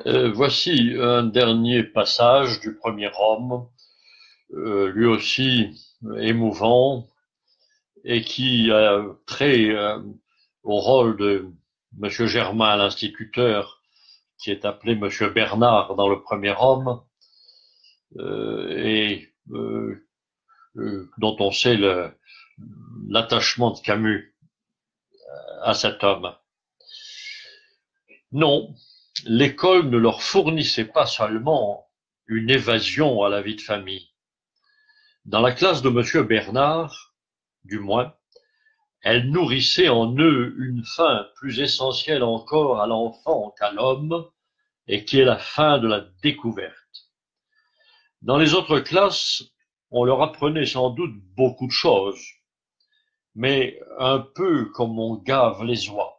Voici un dernier passage du premier Homme, lui aussi émouvant et qui a trait au rôle de Monsieur Germain, l'instituteur, qui est appelé Monsieur Bernard dans le premier Homme, et dont on sait l'attachement de Camus à cet homme. Non, l'école ne leur fournissait pas seulement une évasion à la vie de famille. Dans la classe de Monsieur Bernard, du moins, elle nourrissait en eux une faim plus essentielle encore à l'enfant qu'à l'homme, et qui est la faim de la découverte. Dans les autres classes, on leur apprenait sans doute beaucoup de choses, mais un peu comme on gave les oies.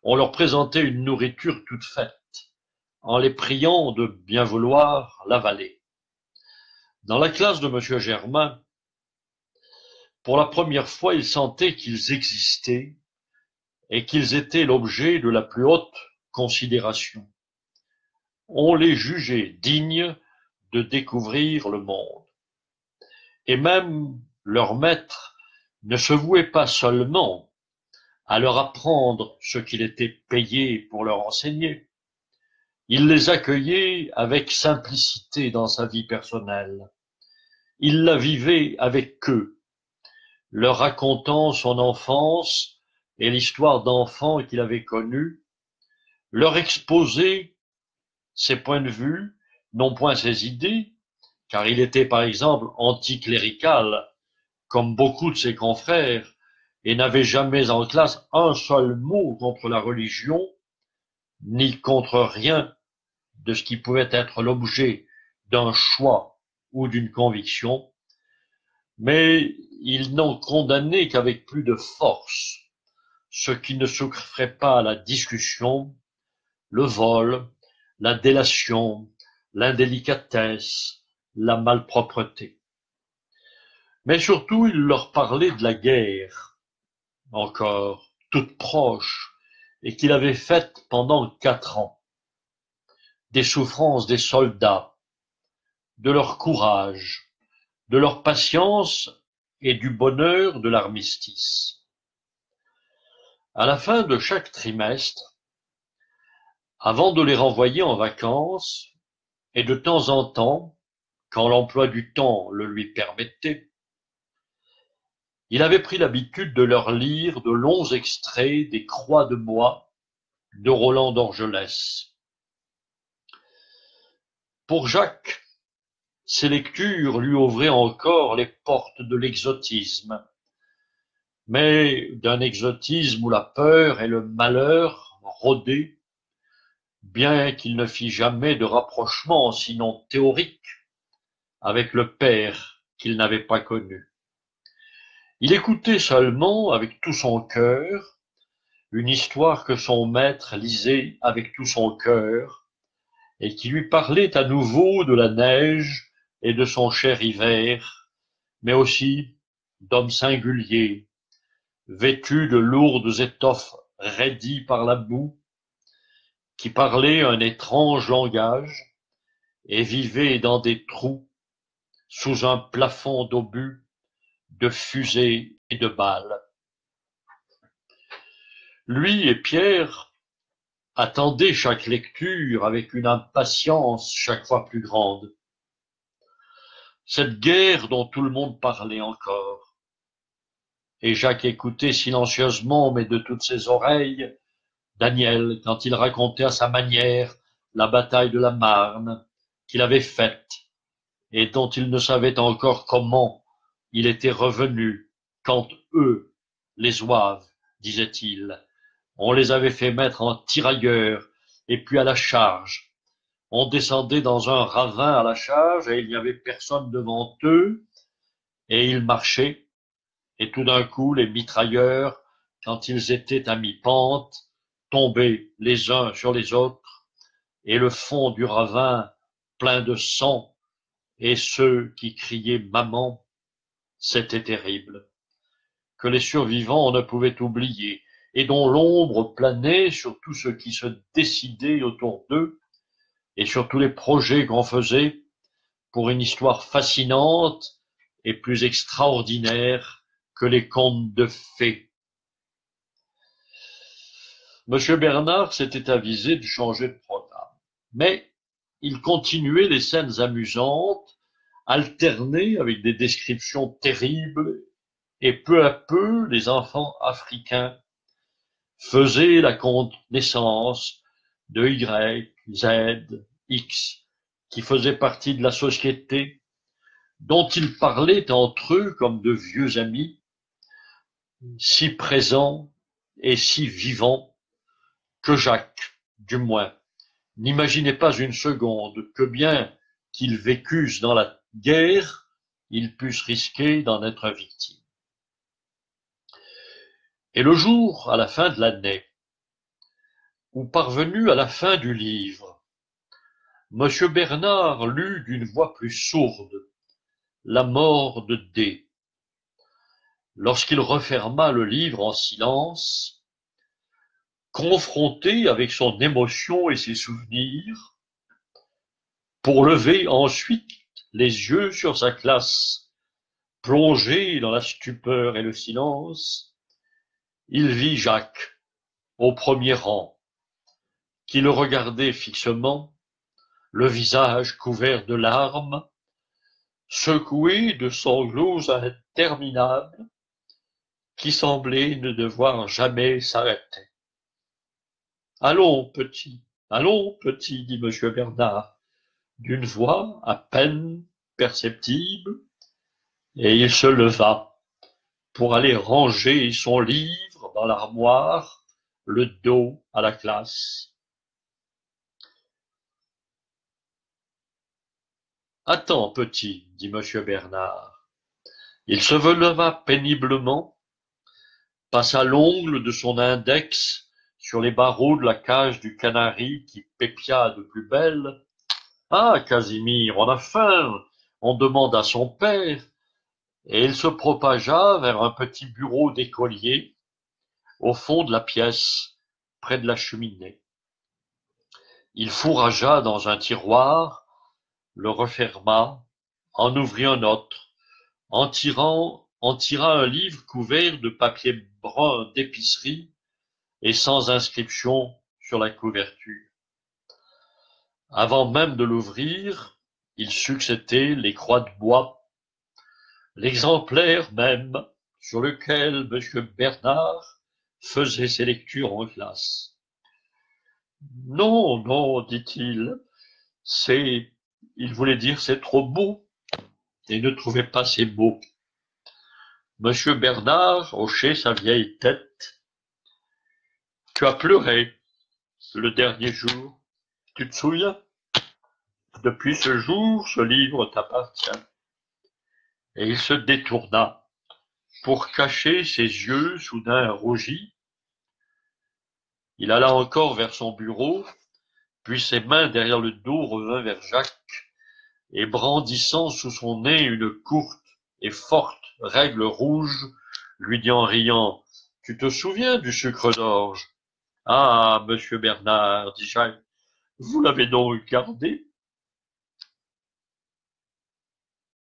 On leur présentait une nourriture toute faite, en les priant de bien vouloir l'avaler. Dans la classe de Monsieur Germain, pour la première fois, ils sentaient qu'ils existaient et qu'ils étaient l'objet de la plus haute considération. On les jugeait dignes de découvrir le monde. Et même leur maître ne se vouait pas seulement à leur apprendre ce qu'il était payé pour leur enseigner. Il les accueillait avec simplicité dans sa vie personnelle. Il la vivait avec eux, leur racontant son enfance et l'histoire d'enfants qu'il avait connus, leur exposait ses points de vue, non point ses idées, car il était par exemple anticlérical, comme beaucoup de ses confrères, et n'avait jamais en classe un seul mot contre la religion, ni contre rien de ce qui pouvait être l'objet d'un choix ou d'une conviction, mais il n'en condamnait qu'avec plus de force ce qui ne s'offrait pas à la discussion, le vol, la délation, l'indélicatesse, la malpropreté. Mais surtout, il leur parlait de la guerre, encore toute proche, et qu'il avait faite pendant 4 ans, des souffrances des soldats, de leur courage, de leur patience et du bonheur de l'armistice. À la fin de chaque trimestre, avant de les renvoyer en vacances, et de temps en temps, quand l'emploi du temps le lui permettait, il avait pris l'habitude de leur lire de longs extraits des Croix de bois de Roland d'Orgelès. Pour Jacques, ces lectures lui ouvraient encore les portes de l'exotisme, mais d'un exotisme où la peur et le malheur rôdaient, bien qu'il ne fît jamais de rapprochement, sinon théorique, avec le père qu'il n'avait pas connu. Il écoutait seulement, avec tout son cœur, une histoire que son maître lisait avec tout son cœur, et qui lui parlait à nouveau de la neige et de son cher hiver, mais aussi d'hommes singuliers, vêtus de lourdes étoffes raidies par la boue, qui parlaient un étrange langage et vivaient dans des trous sous un plafond d'obus, de fusées et de balles. Lui et Pierre attendaient chaque lecture avec une impatience chaque fois plus grande. Cette guerre dont tout le monde parlait encore. Et Jacques écoutait silencieusement, mais de toutes ses oreilles, Daniel, quand il racontait à sa manière la bataille de la Marne qu'il avait faite et dont il ne savait encore comment il était revenu quand eux, les Zouaves, disait-il, on les avait fait mettre en tirailleurs et puis à la charge. On descendait dans un ravin à la charge et il n'y avait personne devant eux et ils marchaient. Et tout d'un coup, les mitrailleurs, quand ils étaient à mi-pente, tombaient les uns sur les autres, et le fond du ravin plein de sang, et ceux qui criaient maman, c'était terrible, que les survivants ne pouvaient oublier, et dont l'ombre planait sur tout ce qui se décidait autour d'eux, et sur tous les projets qu'on faisait pour une histoire fascinante et plus extraordinaire que les contes de fées. Monsieur Bernard s'était avisé de changer de programme, mais il continuait les scènes amusantes, alternées avec des descriptions terribles, et peu à peu les enfants africains faisaient la connaissance de Y, Z, X, qui faisaient partie de la société, dont ils parlaient entre eux comme de vieux amis, si présents et si vivants que Jacques, du moins, n'imaginait pas une seconde que bien qu'ils vécussent dans la guerre, ils pussent risquer d'en être victimes. Et le jour, à la fin de l'année, où parvenu à la fin du livre, Monsieur Bernard lut d'une voix plus sourde la mort de D. Lorsqu'il referma le livre en silence, confronté avec son émotion et ses souvenirs, pour lever ensuite les yeux sur sa classe, plongé dans la stupeur et le silence, il vit Jacques, au premier rang, qui le regardait fixement, le visage couvert de larmes, secoué de sanglots interminables, qui semblaient ne devoir jamais s'arrêter. Allons, petit, dit Monsieur Bernard, d'une voix à peine perceptible, et il se leva pour aller ranger son livre dans l'armoire, le dos à la classe. Attends, petit, dit Monsieur Bernard. Il se leva péniblement, passa l'ongle de son index sur les barreaux de la cage du canari qui pépia de plus belle. Ah, Casimir, on a faim, on demande à son père, et il se propagea vers un petit bureau d'écolier au fond de la pièce, près de la cheminée. Il fourragea dans un tiroir, le referma, en ouvrit un autre, en tira un livre couvert de papier brun d'épicerie et sans inscription sur la couverture. Avant même de l'ouvrir, il succétait les croix de bois, l'exemplaire même sur lequel M. Bernard faisait ses lectures en classe. Non, non, dit-il, il voulait dire c'est trop beau, et ne trouvait pas ces mots. Monsieur Bernard hochait sa vieille tête. Tu as pleuré le dernier jour, tu te souviens? Depuis ce jour, ce livre t'appartient. Et il se détourna pour cacher ses yeux soudain rougis. Il alla encore vers son bureau, puis ses mains derrière le dos revint vers Jacques, et brandissant sous son nez une courte et forte règle rouge, lui dit en riant: « Tu te souviens du sucre d'orge? » « Ah, monsieur Bernard, dit Jacques, vous l'avez donc gardé?